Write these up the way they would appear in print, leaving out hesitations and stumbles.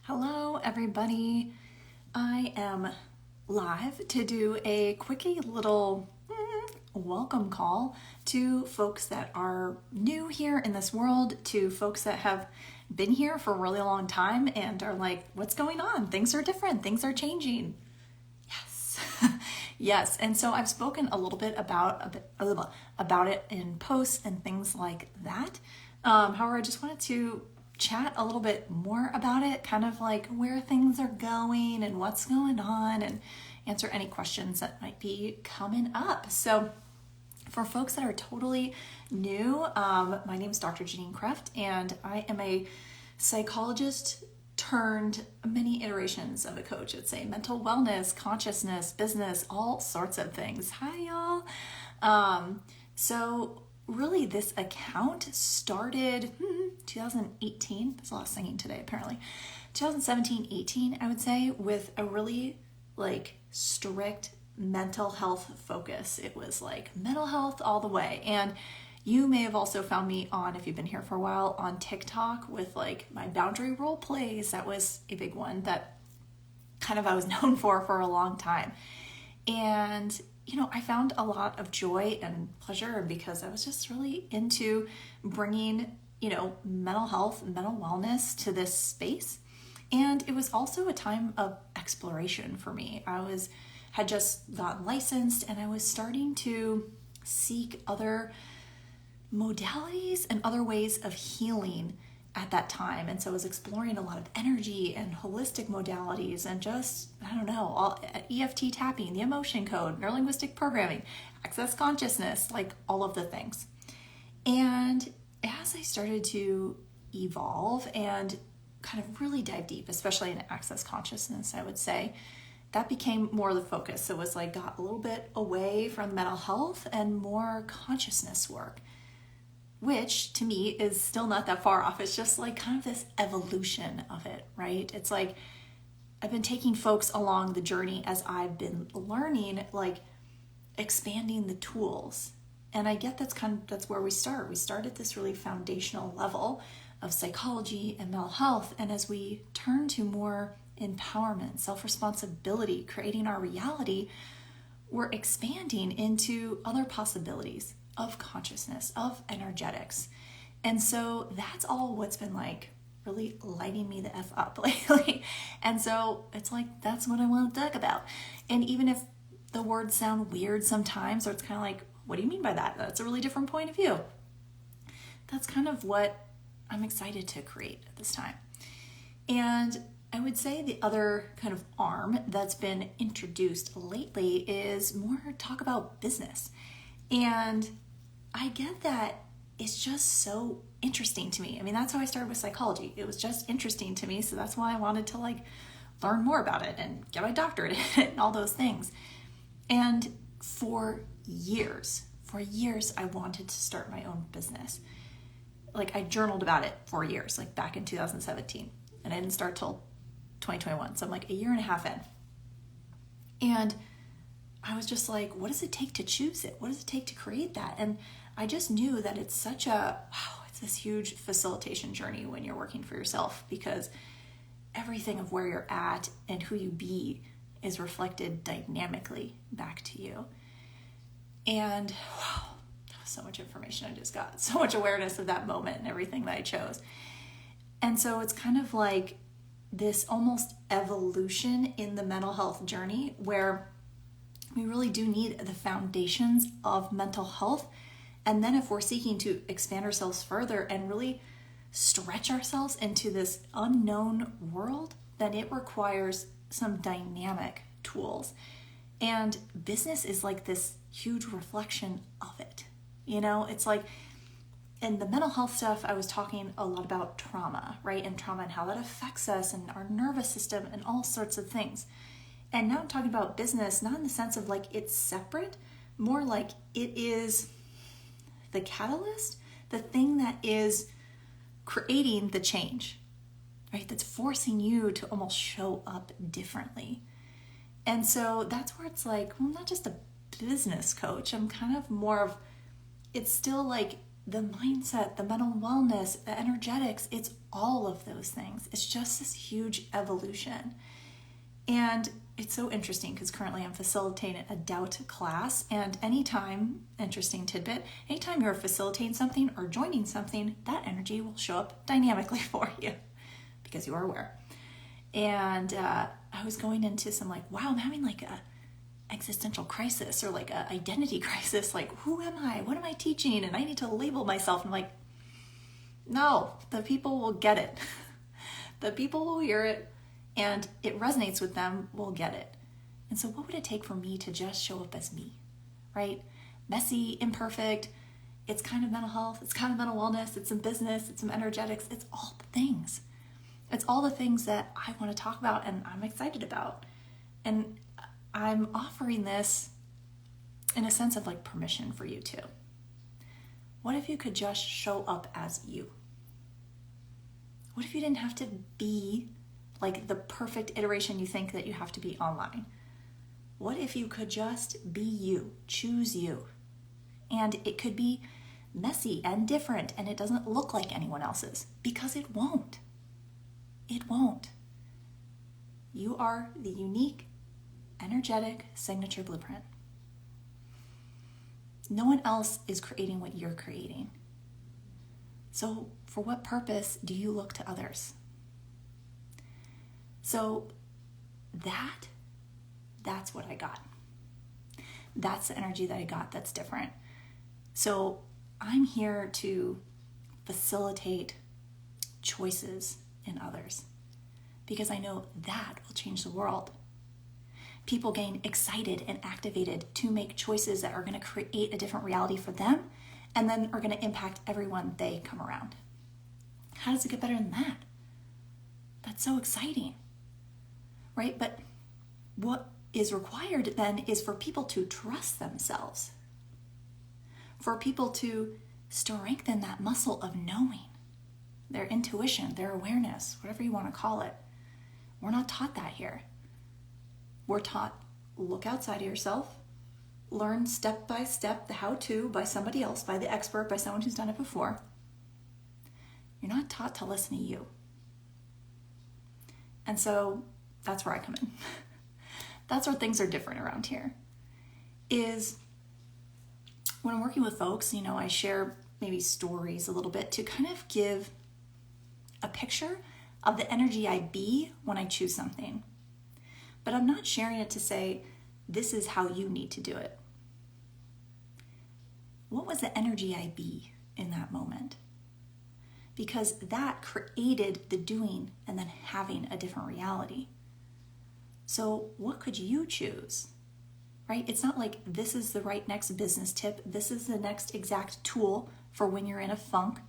Hello, everybody. I am live to do a quickie little welcome call to folks that are new here in this world, to folks that have been here for a really long time and are like, what's going on? Things are different. Things are changing. Yes. Yes. And so I've spoken a little bit about it in posts and things like that. However, I just wanted to chat a little bit more about it, kind of like where things are going and what's going on, and answer any questions that might be coming up. So for folks that are totally new, my name is Dr. Janine Kreft, and I am a psychologist turned many iterations of a coach. I'd say mental wellness, consciousness, business, all sorts of things. Hi, y'all. So really, this account started 2018. There's a lot of singing today, apparently. 2017, 18, I would say, with a really strict mental health focus. It was like mental health all the way. And you may have also found me on, if you've been here for a while, on TikTok with my boundary role plays. That was a big one that kind of I was known for a long time. And I found a lot of joy and pleasure because I was just really into bringing, mental health, mental wellness to this space. And it was also a time of exploration for me. Had just gotten licensed, and I was starting to seek other modalities and other ways of healing at that time. And so I was exploring a lot of energy and holistic modalities and just, all EFT tapping, the emotion code, neurolinguistic programming, access consciousness, all of the things. And as I started to evolve and kind of really dive deep, especially in access consciousness, I would say, that became more of the focus. It was got a little bit away from mental health and more consciousness work, which to me is still not that far off. It's just kind of this evolution of it, right? It's I've been taking folks along the journey as I've been learning, expanding the tools. And I get that's where we start. We start at this really foundational level of psychology and mental health. And as we turn to more empowerment, self-responsibility, creating our reality, we're expanding into other possibilities of consciousness, of energetics. And so that's all what's been really lighting me the F up lately. And so it's that's what I want to talk about. And even if the words sound weird sometimes, or it's kind of what do you mean by that? That's a really different point of view. That's kind of what I'm excited to create at this time. And I would say the other kind of arm that's been introduced lately is more talk about business. And I get that it's just so interesting to me. I mean, that's how I started with psychology. It was just interesting to me. So that's why I wanted to learn more about it and get my doctorate in it and all those things. And for years, I wanted to start my own business. I journaled about it for years, back in 2017. And I didn't start till 2021. So I'm a year and a half in. And I was just what does it take to choose it? What does it take to create that? And I just knew that it's it's this huge facilitation journey when you're working for yourself, because everything of where you're at and who you be is reflected dynamically back to you. And wow, that was so much information I just got, so much awareness of that moment and everything that I chose. And so it's kind of this almost evolution in the mental health journey where we really do need the foundations of mental health. And then if we're seeking to expand ourselves further and really stretch ourselves into this unknown world, then it requires some dynamic tools. And business is this huge reflection of it. It's in the mental health stuff, I was talking a lot about trauma, right? And trauma and how that affects us and our nervous system and all sorts of things. And now I'm talking about business, not in the sense of it's separate, more it is the catalyst, the thing that is creating the change, right? That's forcing you to almost show up differently. And so that's where it's well, I'm not just a business coach. I'm kind of more of, it's still the mindset, the mental wellness, the energetics, it's all of those things. It's just this huge evolution. And it's so interesting because currently I'm facilitating a doubt class, and anytime, interesting tidbit, anytime you're facilitating something or joining something, that energy will show up dynamically for you because you are aware. And I was going into some like, wow, I'm having like a existential crisis or like a identity crisis. Like, who am I? What am I teaching? And I need to label myself. I'm like, no, the people will get it. The people will hear it and it resonates with them, will get it. And so what would it take for me to just show up as me, right? Messy, imperfect. It's kind of mental health. It's kind of mental wellness. It's some business. It's some energetics. It's all the things. It's all the things that I want to talk about and I'm excited about. And I'm offering this in a sense of like permission for you too. What if you could just show up as you? What if you didn't have to be like the perfect iteration you think that you have to be online? What if you could just be you, choose you? And it could be messy and different and it doesn't look like anyone else's because it won't. It won't. You are the unique, energetic signature blueprint. No one else is creating what you're creating. So for what purpose do you look to others? So that's what I got. That's the energy that I got that's different. So I'm here to facilitate choices in others because I know that will change the world. People gain excited and activated to make choices that are going to create a different reality for them and then are going to impact everyone they come around. How does it get better than that? That's so exciting, right? But what is required then is for people to trust themselves, for people to strengthen that muscle of knowing, their intuition, their awareness, whatever you want to call it. We're not taught that here. We're taught, look outside of yourself, learn step by step the how-to by somebody else, by the expert, by someone who's done it before. You're not taught to listen to you. And so that's where I come in. That's where things are different around here. Is when I'm working with folks, I share maybe stories a little bit to kind of give a picture of the energy I be when I choose something. But I'm not sharing it to say, this is how you need to do it. What was the energy I be in that moment? Because that created the doing and then having a different reality. So what could you choose, right? It's not like this is the right next business tip. This is the next exact tool for when you're in a funk.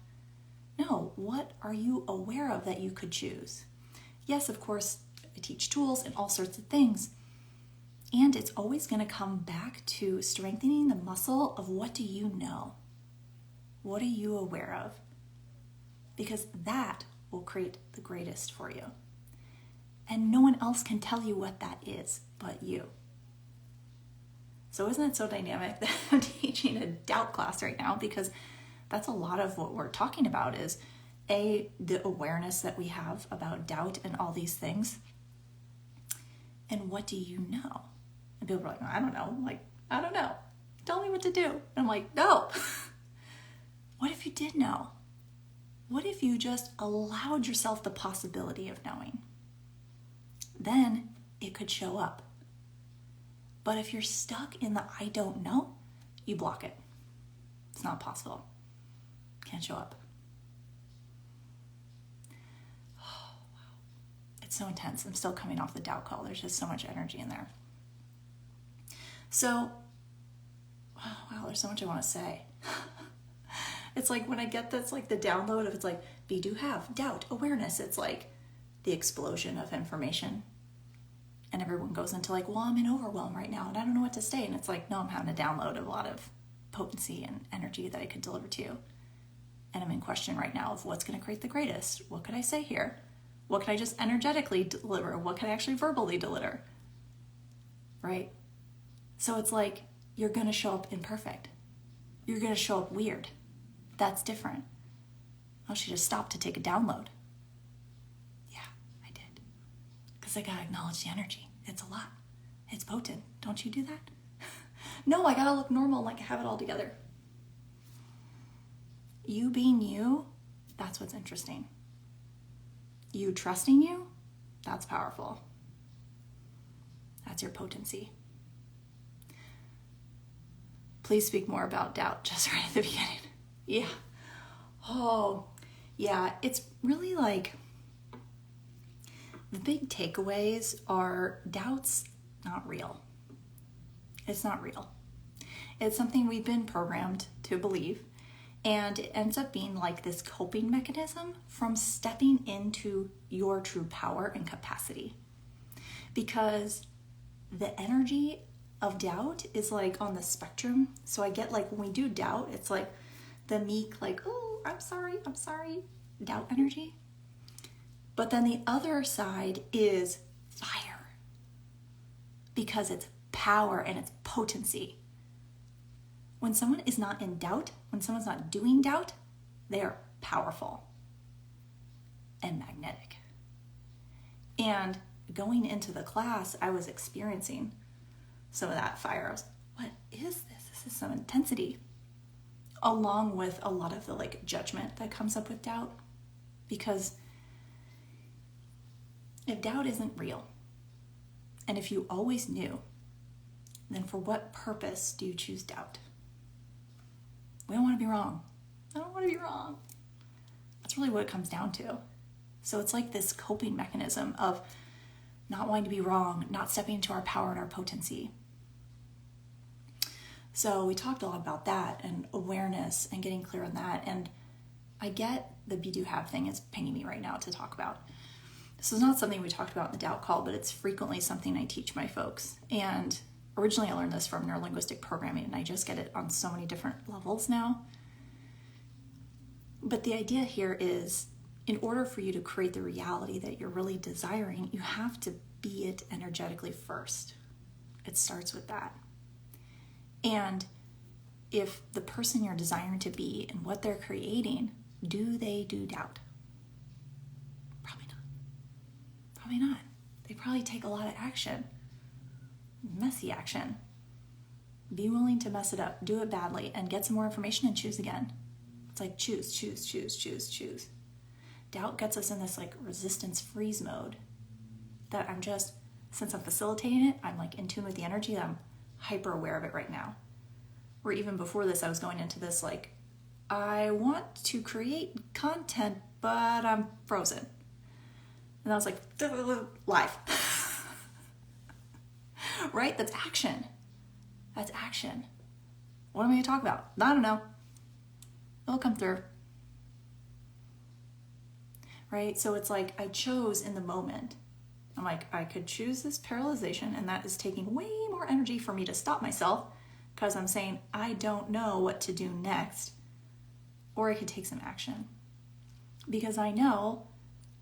No, what are you aware of that you could choose? Yes, of course, I teach tools and all sorts of things. And it's always going to come back to strengthening the muscle of what do you know? What are you aware of? Because that will create the greatest for you. And no one else can tell you what that is but you. So isn't it so dynamic that I'm teaching a doubt class right now? Because that's a lot of what we're talking about is the awareness that we have about doubt and all these things. And what do you know? And people are like, I don't know. I'm like, I don't know. Tell me what to do. And I'm like, no. What if you did know? What if you just allowed yourself the possibility of knowing? Then it could show up. But if you're stuck in the I don't know, you block it. It's not possible. Can't show up. Oh, wow. It's so intense. I'm still coming off the doubt call. There's just so much energy in there. So, wow, there's so much I want to say. It's like when I get that's like the download of it's like, be, do, have, doubt, awareness. It's like the explosion of information. And everyone goes into like, well, I'm in overwhelm right now and I don't know what to say. And it's like, no, I'm having a download of a lot of potency and energy that I could deliver to you. And I'm in question right now of what's going to create the greatest. What could I say here? What can I just energetically deliver? What can I actually verbally deliver? Right? So it's like, you're going to show up imperfect. You're going to show up weird. That's different. Oh, she just stopped to take a download. Yeah, I did. Because I got to acknowledge the energy. It's a lot. It's potent. Don't you do that? No, I got to look normal, like I have it all together. You being you, that's what's interesting. You trusting you, that's powerful. That's your potency. Please speak more about doubt just right at the beginning. Yeah. Oh, yeah. It's really like the big takeaways are doubt's not real. It's not real. It's something we've been programmed to believe, and it ends up being like this coping mechanism from stepping into your true power and capacity. Because the energy of doubt is like on the spectrum. So I get like when we do doubt, it's like the meek, like, oh, I'm sorry, doubt energy. But then the other side is fire, because it's power and it's potency. When someone is not in doubt, when someone's not doing doubt, they are powerful and magnetic. And going into the class, I was experiencing some of that fire. I was, what is this? This is some intensity, along with a lot of the like judgment that comes up with doubt. Because if doubt isn't real, and if you always knew, then for what purpose do you choose doubt? We don't want to be wrong. I don't want to be wrong. That's really what it comes down to. So it's like this coping mechanism of not wanting to be wrong, not stepping into our power and our potency. So we talked a lot about that and awareness and getting clear on that. And I get the be, do, have thing is pinging me right now to talk about. This is not something we talked about in the doubt call, but it's frequently something I teach my folks. And originally I learned this from neurolinguistic programming, and I just get it on so many different levels now. But the idea here is, in order for you to create the reality that you're really desiring, you have to be it energetically first. It starts with that. And if the person you're desiring to be and what they're creating, do they do doubt? Probably not. Probably not. They probably take a lot of action. Messy action. Be willing to mess it up, do it badly, and get some more information and choose again. It's like choose. Doubt gets us in this like resistance freeze mode that I'm just, since I'm facilitating it, I'm like in tune with the energy. I'm hyper aware of it right now. Or even before this, I was going into this like, I want to create content, but I'm frozen. And I was like, live. Right? That's action. That's action. What am I going to talk about? I don't know. It'll come through. Right? So it's like I chose in the moment. I'm like, I could choose this paralyzation, and that is taking way more energy for me to stop myself because I'm saying I don't know what to do next. Or I could take some action. Because I know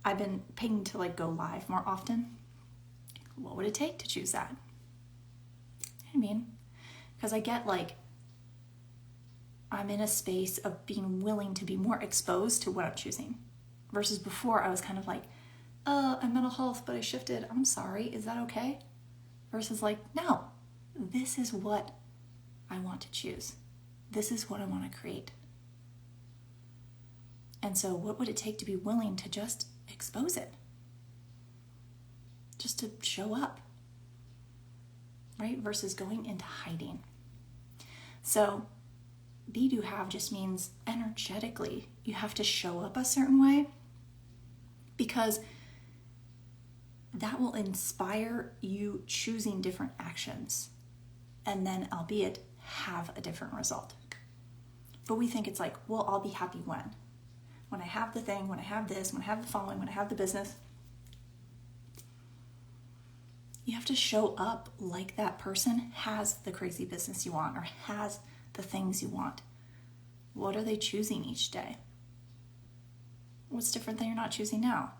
I've been pinged to like go live more often. What would it take to choose that? I mean, because I get like, I'm in a space of being willing to be more exposed to what I'm choosing. Versus before, I was kind of like, I'm mental health, but I shifted. I'm sorry, is that okay? Versus like, no, this is what I want to choose. This is what I want to create. And so what would it take to be willing to just expose it? Just to show up. Right? Versus going into hiding. So be, do, have just means energetically you have to show up a certain way, because that will inspire you choosing different actions, and then albeit have a different result. But we think it's like, well, I'll be happy when I have the thing, when I have this, when I have the following, when I have the business. You have to show up like that person has the crazy business you want or has the things you want. What are they choosing each day? What's different than you're not choosing now?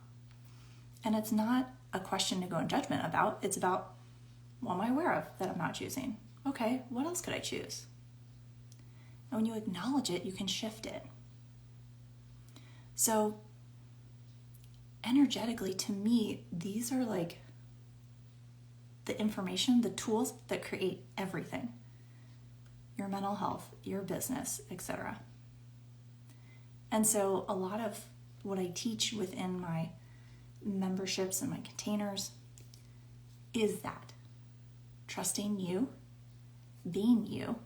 And it's not a question to go in judgment about. It's about, what am I aware of that I'm not choosing? Okay, what else could I choose? And when you acknowledge it, you can shift it. So energetically, to me, these are like the information, the tools that create everything. Your mental health, your business, etc. And so a lot of what I teach within my memberships and my containers is that trusting you, being you,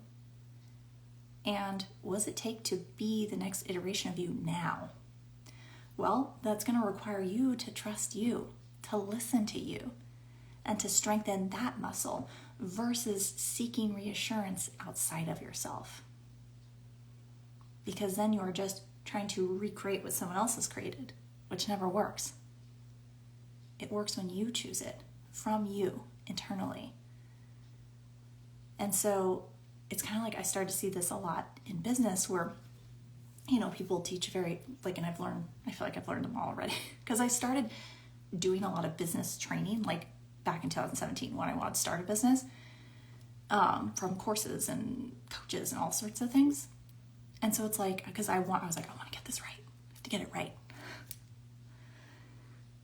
and what does it take to be the next iteration of you now? Well, that's going to require you to trust you, to listen to you, and to strengthen that muscle versus seeking reassurance outside of yourself. Because then you are just trying to recreate what someone else has created, which never works. It works when you choose it from you internally. And so it's kind of like I started to see this a lot in business where, people teach and I feel like I've learned them all already because I started doing a lot of business training like back in 2017 when I wanted to start a business, from courses and coaches and all sorts of things. And so it's like, because I want to get this right. I have to get it right.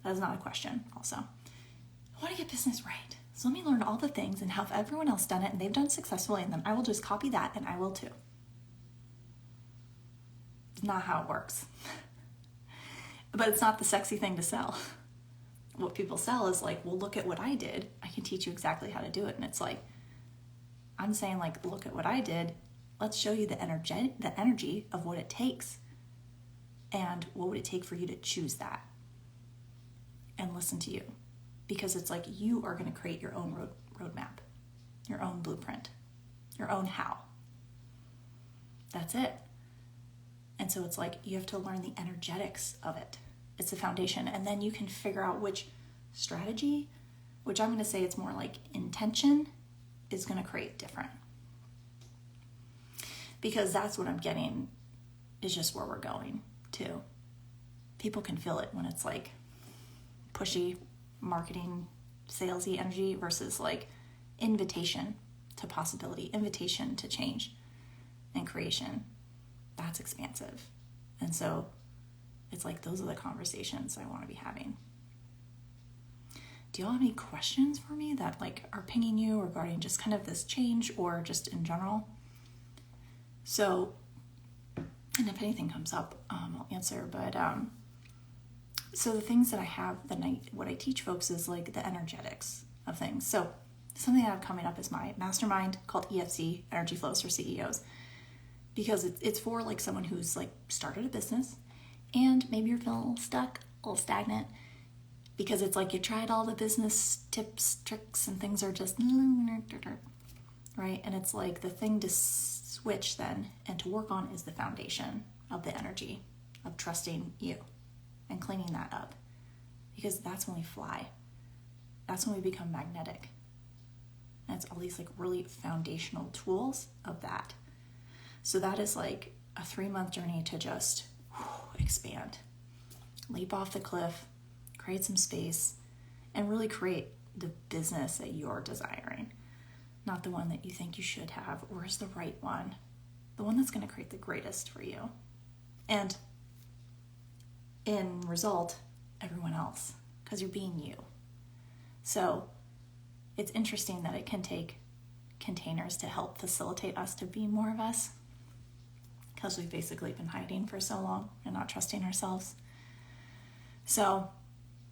That is not a question also. I want to get business right. So let me learn all the things and have everyone else done it and they've done it successfully, and then I will just copy that and I will too. It's not how it works. But it's not the sexy thing to sell. What people sell is like, well, look at what I did. I can teach you exactly how to do it. And it's like, I'm saying like, look at what I did. Let's show you the energy of what it takes. And what would it take for you to choose that? And listen to you. Because it's like you are going to create your own roadmap, your own blueprint, your own how. That's it. And so it's like you have to learn the energetics of it. It's the foundation. And then you can figure out which strategy, which I'm going to say it's more like intention, is going to create different. Because that's what I'm getting is just where we're going to. People can feel it when it's like pushy, marketing, salesy energy versus like invitation to possibility, invitation to change and creation. That's expansive. And so it's like those are the conversations I want to be having. Do y'all have any questions for me that like are pinging you regarding just kind of this change or just in general? So, and if anything comes up, I'll answer. But so the things that I have, what I teach folks is like the energetics of things. So something I have coming up is my mastermind called EFT, Energy Flows for CEOs, because it's for like someone who's like started a business and maybe you're feeling a little stuck, a little stagnant, because it's like you tried all the business tips, tricks, and things are just right. And it's like the thing to switch then and to work on is the foundation of the energy of trusting you and cleaning that up, because that's when we fly. That's when we become magnetic. And it's all these like really foundational tools of that. So that is like a 3-month journey to just expand, leap off the cliff, create some space, and really create the business that you're desiring. Not the one that you think you should have or is the right one. The one that's going to create the greatest for you. And in result, everyone else, because you're being you. So it's interesting that it can take containers to help facilitate us to be more of us, because we've basically been hiding for so long and not trusting ourselves. So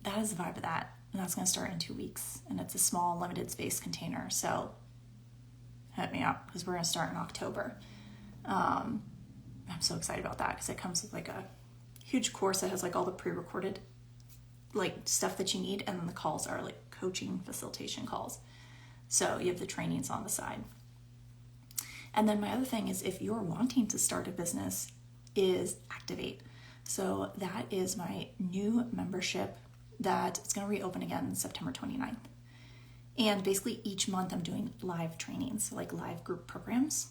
that is the vibe of that. And that's going to start in 2 weeks. And it's a small, limited space container. So hit me up, because we're going to start in October. I'm so excited about that, because it comes with like a huge course that has like all the pre-recorded like stuff that you need. And then the calls are like coaching facilitation calls. So you have the trainings on the side. And then my other thing is, if you're wanting to start a business, is Activate. So that is my new membership that is going to reopen again September 29th. And basically each month I'm doing live trainings, so like live group programs.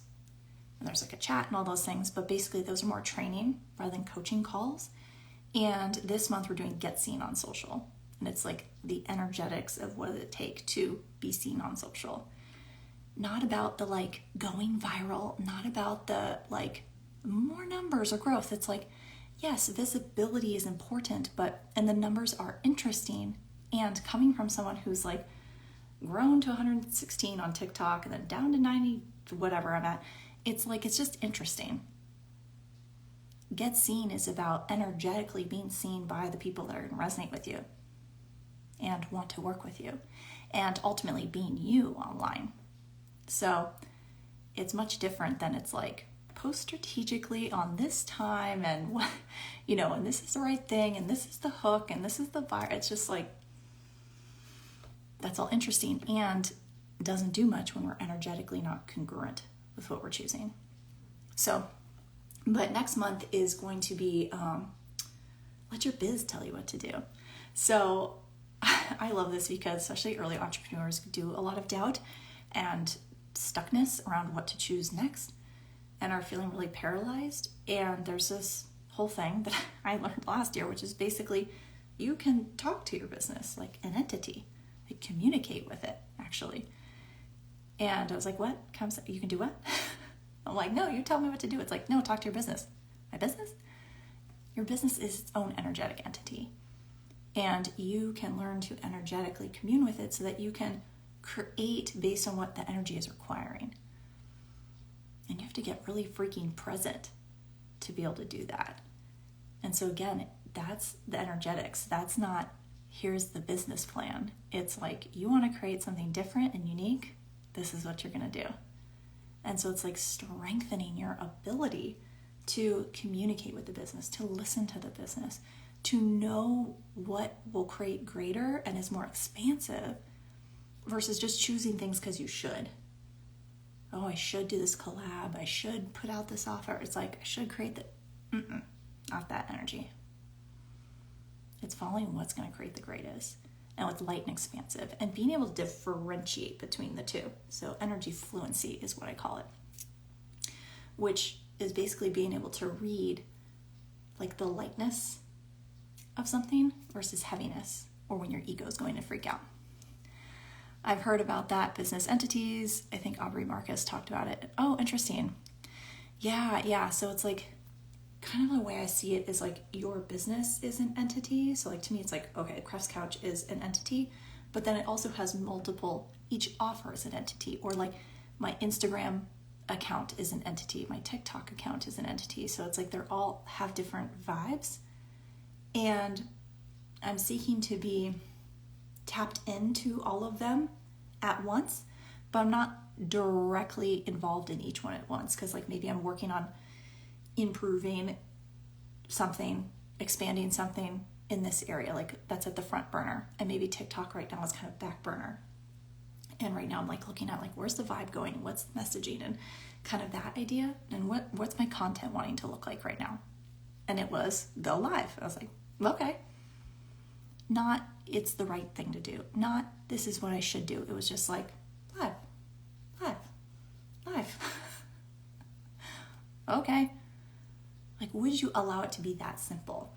And there's like a chat and all those things, but basically those are more training rather than coaching calls. And this month we're doing Get Seen on Social. And it's like the energetics of what does it take to be seen on social. Not about the like going viral, not about the like more numbers or growth. It's like yes, visibility is important, and the numbers are interesting. And coming from someone who's like grown to 116 on TikTok and then down to 90, whatever I'm at, it's just interesting. Get seen is about energetically being seen by the people that are going to resonate with you and want to work with you, and ultimately being you online. So it's much different than it's like, post strategically on this time and and this is the right thing and this is the hook and this is the vibe. It's just like, that's all interesting and doesn't do much when we're energetically not congruent with what we're choosing. So, but next month is going to be let your biz tell you what to do. So I love this because especially early entrepreneurs do a lot of doubt and stuckness around what to choose next and are feeling really paralyzed. And there's this whole thing that I learned last year, which is basically you can talk to your business like an entity, like communicate with it actually. And I was like, what? You can do what? I'm like, no, you tell me what to do. It's like, no, talk to your business. My business? Your business is its own energetic entity. And you can learn to energetically commune with it so that you can create based on what the energy is requiring. And you have to get really freaking present to be able to do that. And so again, that's the energetics. That's not, here's the business plan. It's like, you want to create something different and unique. This is what you're going to do. And so it's like strengthening your ability to communicate with the business, to listen to the business, to know what will create greater and is more expansive versus just choosing things because you should. Oh, I should do this collab. I should put out this offer. It's like, I should create not that energy. It's following what's going to create the greatest and with light and expansive and being able to differentiate between the two. So energy fluency is what I call it, which is basically being able to read like the lightness of something versus heaviness, or when your ego is going to freak out. I've heard about that, business entities. I think Aubrey Marcus talked about it. Oh, interesting. Yeah. So it's like, kind of the way I see it is like your business is an entity. So like to me, it's like, okay, Crafts Couch is an entity, but then it also has multiple, each offer is an entity, or like my Instagram account is an entity. My TikTok account is an entity. So it's like they're all have different vibes. And I'm seeking to be tapped into all of them at once, but I'm not directly involved in each one at once because like maybe I'm working on improving something, expanding something in this area, like that's at the front burner, and maybe TikTok right now is kind of back burner. And right now I'm like looking at like where's the vibe going and what's messaging and kind of that idea and what's my content wanting to look like right now. And it was go live. I was like, okay. Not it's the right thing to do. Not this is what I should do. It was just like live. Okay. Like, would you allow it to be that simple?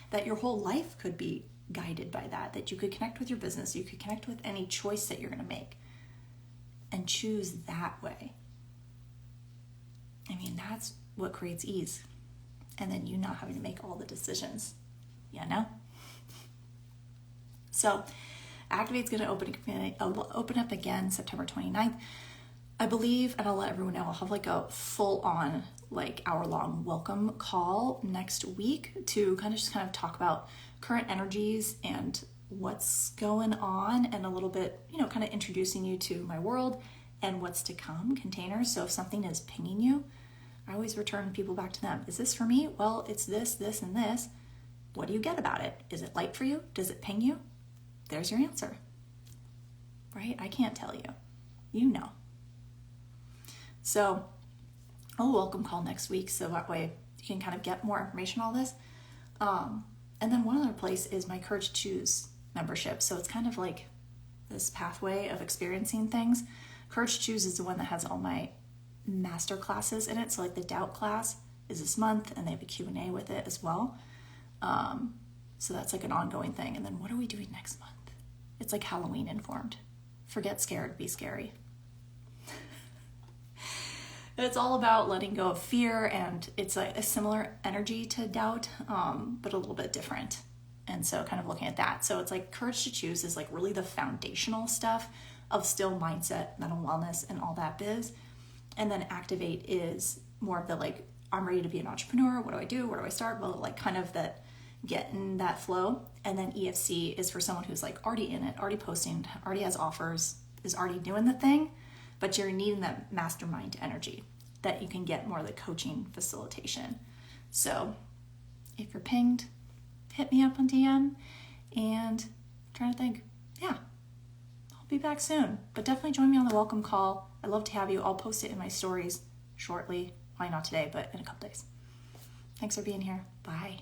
That your whole life could be guided by that you could connect with your business, you could connect with any choice that you're going to make and choose that way. I mean, that's what creates ease. And then you not having to make all the decisions, So Activate's going to open up again September 29th. I believe, and I'll let everyone know, I'll have like a full on like hour-long welcome call next week to kind of talk about current energies and what's going on, and a little bit, kind of introducing you to my world and what's to come, containers. So if something is pinging you, I always return people back to them. Is this for me? Well, it's this, this, and this. What do you get about it? Is it light for you? Does it ping you? There's your answer, right? I can't tell you. You know. So I'll welcome call next week, so that way you can kind of get more information on all this. And then one other place is my Courage to Choose membership. So it's kind of like this pathway of experiencing things. Courage to Choose is the one that has all my master classes in it. So like the doubt class is this month, and they have a Q&A with it as well. So that's like an ongoing thing. And then what are we doing next month? It's like Halloween informed. Forget scared, be scary. It's all about letting go of fear, and it's like a similar energy to doubt, but a little bit different. And so kind of looking at that. So it's like courage to choose is like really the foundational stuff of still mindset, mental wellness, and all that biz. And then activate is more of the like, I'm ready to be an entrepreneur. What do I do? Where do I start? Well, like kind of that get in that flow. And then EFC is for someone who's like already in it, already posting, already has offers, is already doing the thing, but you're needing that mastermind energy that you can get more of the coaching facilitation. So if you're pinged, hit me up on DM, and I'm trying to think, yeah, I'll be back soon, but definitely join me on the welcome call. I'd love to have you. I'll post it in my stories shortly. Why not today, but in a couple days. Thanks for being here. Bye.